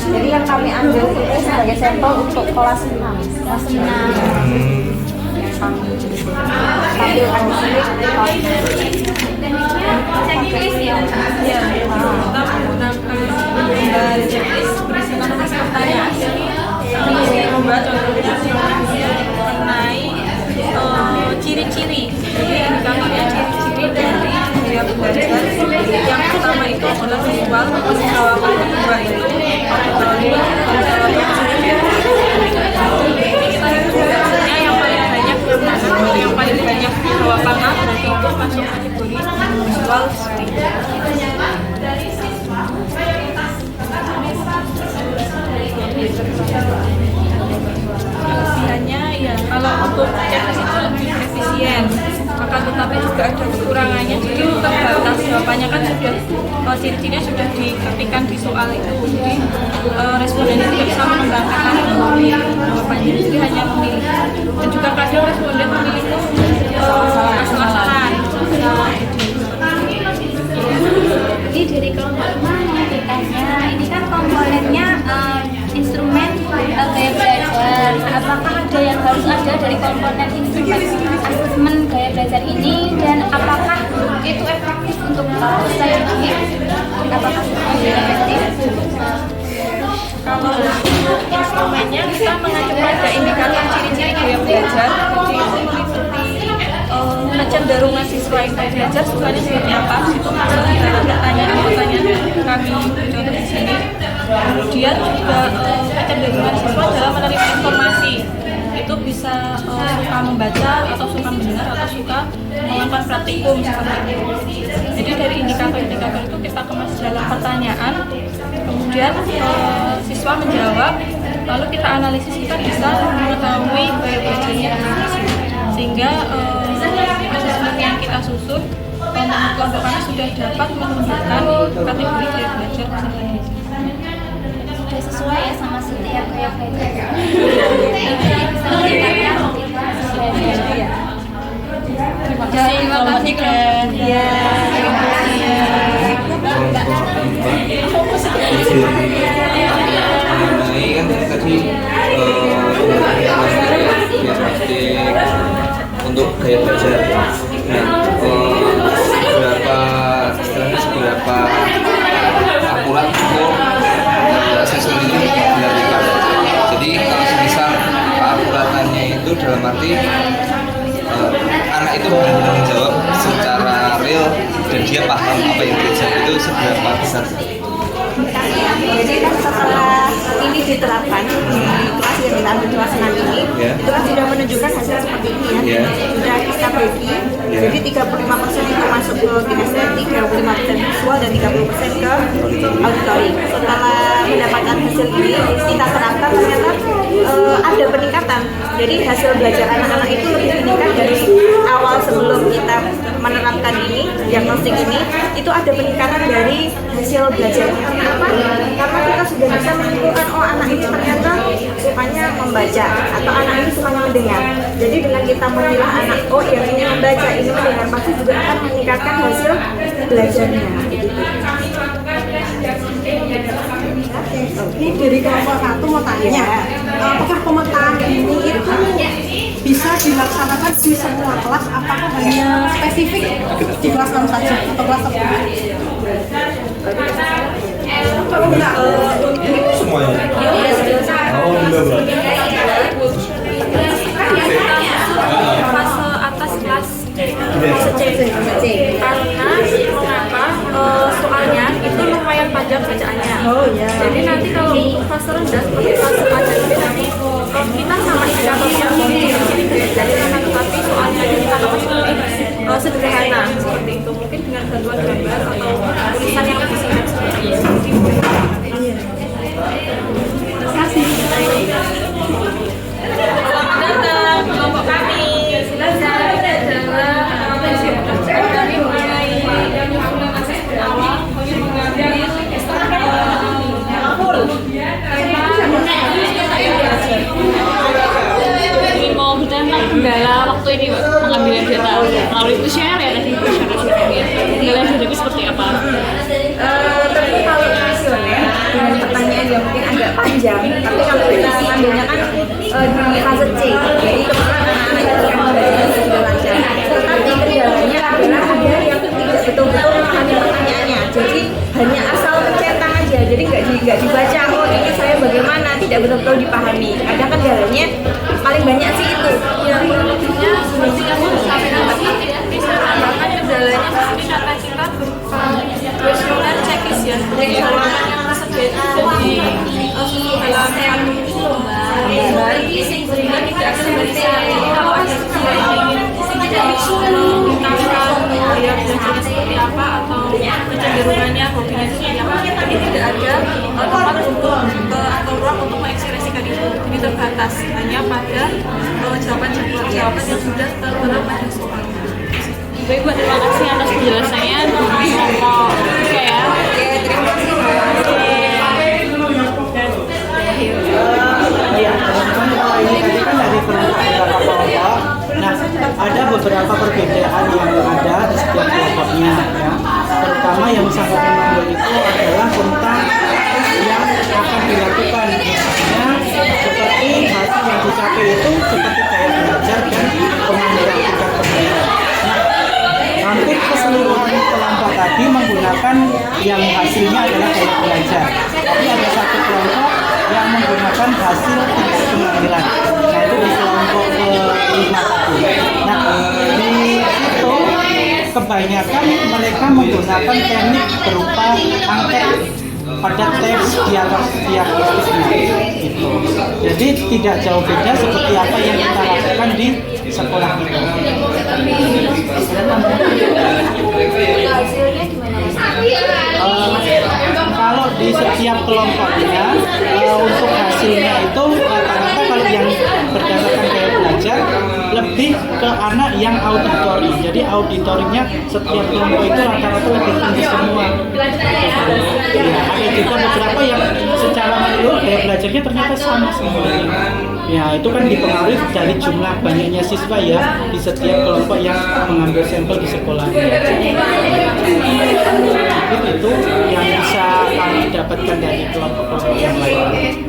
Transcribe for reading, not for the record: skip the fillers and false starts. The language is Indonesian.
Jadi yang kami ambil itu sebagai sampel untuk kelas 6. Kelas 6. Tampilkan di sini. Checklist ya. Iya. Kita menggunakan checklist berisikan pertanyaan. Kami membuat contohnya mengenai ciri-ciri. Jadi indikatornya ciri-ciri dari dia belajar. Yang pertama itu adalah visual, jawaban kedua itu auditori, yang paling banyak jawaban berarti itu masuk kategori visual speech. Kelebihannya ya kalau untuk checklist itu lebih efisien, maka tetapi juga ada kekurangannya. Jadi terbatas jawabannya kan sudah ciri-cirinya sudah diketikkan di soal itu, jadi respondennya tidak bisa mengembangkan jawabannya, jadi hanya memilih. Dan juga kadang responden memilih itu asal-asalan. Jadi dari kelompok mana ditanya, ini kan komponennya instrumen gaya belajar. Apakah ada yang harus ada dari komponen instrumen asesmen gaya belajar ini, dan apakah itu efektif untuk saya ini? Apakah itu efektif? Kalau instrumennya kita mengacu pada indikator ciri-ciri gaya belajar, jadi itu meliputi kecenderungan siswa itu belajar sukanya seperti apa, itu masuk di dalam pertanyaan-pertanyaan kami contoh di sini. Kemudian juga kecenderungan siswa dalam menerima informasi, itu bisa suka membaca atau suka mendengar atau suka melakukan praktikum seperti itu. Jadi dari indikator-indikator itu kita kemas dalam pertanyaan, kemudian siswa menjawab, lalu kita analisis, kita bisa mengetahui gaya belajarnya sehingga asesmen yang kita susun kelompok kami sudah dapat menunjukkan kategori gaya belajar masing-masing. Sudah sesuai ya sama setiap gaya belajar. Terima kasih kelompok 3. Ya. Mengenai kan tadi diagnostik untuk gaya belajar. Nah, seberapa akurat untuk asesmen ini dilakukan. Jadi kalau semisal keakuratannya itu dalam arti anak itu benar-benar menjawab secara real dan dia paham apa yang diajar, itu seberapa besar? Jadi kan setelah ini diterapkan di kelas yang kita ambil kelas 6 ini, itu kan sudah menunjukkan hasil seperti ini ya. Sudah kita bagi, jadi 35% itu masuk ke kinestetik, 35% visual, dan 30% ke auditori. Setelah mendapatkan hasil ini, kita terapkan ternyata ada peningkatan. Jadi hasil belajar anak-anak itu lebih meningkat dari awal sebelum kita menerapkan ini, diagnostik ini, itu ada peningkatan dari hasil belajarnya. Kenapa? Karena kita sudah bisa menentukan, oh anak ini ternyata sukanya membaca atau anak ini sukanya mendengar. Jadi dengan kita memilah anak, oh yang ini membaca, ini mendengar, pasti juga akan meningkatkan hasil belajarnya. Ini dari kelompok 1 mau tanya, apakah pemetaan ini itu bisa dilaksanakan di semua kelas? Apakah hanya spesifik di kelas 6 saja atau kelas 10? Kalau enggak, ini semuanya. Oh, benar. Fase atas kelas fase C. Karena kenapa? Soalnya itu lumayan panjang bacaannya. Oh ya. Jadi nanti kalau fase rendah seperti fase panjang itu nanti kita sama indikatornya jadi tapi soalnya kita harus lebih sederhana seperti itu, mungkin dengan bantuan gambar atau tulisan yang lebih singkat seperti itu. Terima kasih. Selamat datang kelompok kami. Silakan kami mulai yang awal mengambil Mau bicara tentang kendala waktu waktu ini Mbak, pengambilan data melalui kuesioner ya tadi kuesioner ya. Nilai dari seperti apa? Tapi kalau kuesioner dengan pertanyaan yang mungkin agak panjang, tapi kalau kita ambilnya kan di fase C, jadi kebetulan anak-anak itu yang belajar sudah lancar. Tetapi kendalanya adalah ada yang tidak betul-betul memahami pertanyaannya, jadi hanya asal centang aja, jadi nggak dibaca. Oh ini saya bagaimana, tidak betul-betul dipahami. Kadang kendalanya paling banyak sih itu. Ya, lebihnya seperti yang disampaikan tadi, misalkan kendalanya pasti data kita berupa kuesioner checklist ya, jadi jawaban yang tersedia itu di dalam sehingga tidak bisa kalau ada dia belajar seperti apa atau kecenderungannya hobinya seperti apa, tapi tidak ada tempat untuk atau ruang untuk mengekspresikan itu, jadi terbatas hanya pada jawaban-jawaban yang sudah tertera pada soal. Baik Mbak, terima kasih atas penjelasannya di kelompok tiga ya. Terima kasih. Ya, teman-teman, kalau ini tadi kan dari beberapa kelompok. Nah, ada beberapa perbedaan yang ada di setiap kelompoknya, ya. Terutama yang sangat menonjol itu adalah tentang yang akan dilakukan. Misalnya, seperti hasil yang dicapai itu seperti kayak belajar dan pengambilan tingkat pendidikan. Nah, hampir keseluruhan kelompok tadi menggunakan yang hasilnya adalah kayak belajar. Tapi ada satu kelompok yang menggunakan hasil tingkat pengambilan. Nah, itu di kelompok kelima tadi. Nah, di situ kebanyakan mereka menggunakan teknik berupa angket pada teks diagnostisnya gitu. Jadi tidak jauh beda seperti apa yang kita lakukan di sekolah kita. Kalau di setiap kelompoknya untuk hasilnya itu rata-rata kalau yang berdasarkan gaya belajar lebih ke anak yang auditori. Jadi auditorinya setiap kelompok itu rata-rata lebih tinggi semua. Ya, ada juga beberapa yang secara menyeluruh gaya belajarnya ternyata sama semuanya. Ya, itu kan dipengaruhi dari jumlah banyaknya siswa ya di setiap kelompok yang mengambil sampel di sekolah. Itu yang bisa kami dapatkan dari kelompok-kelompok yang lain.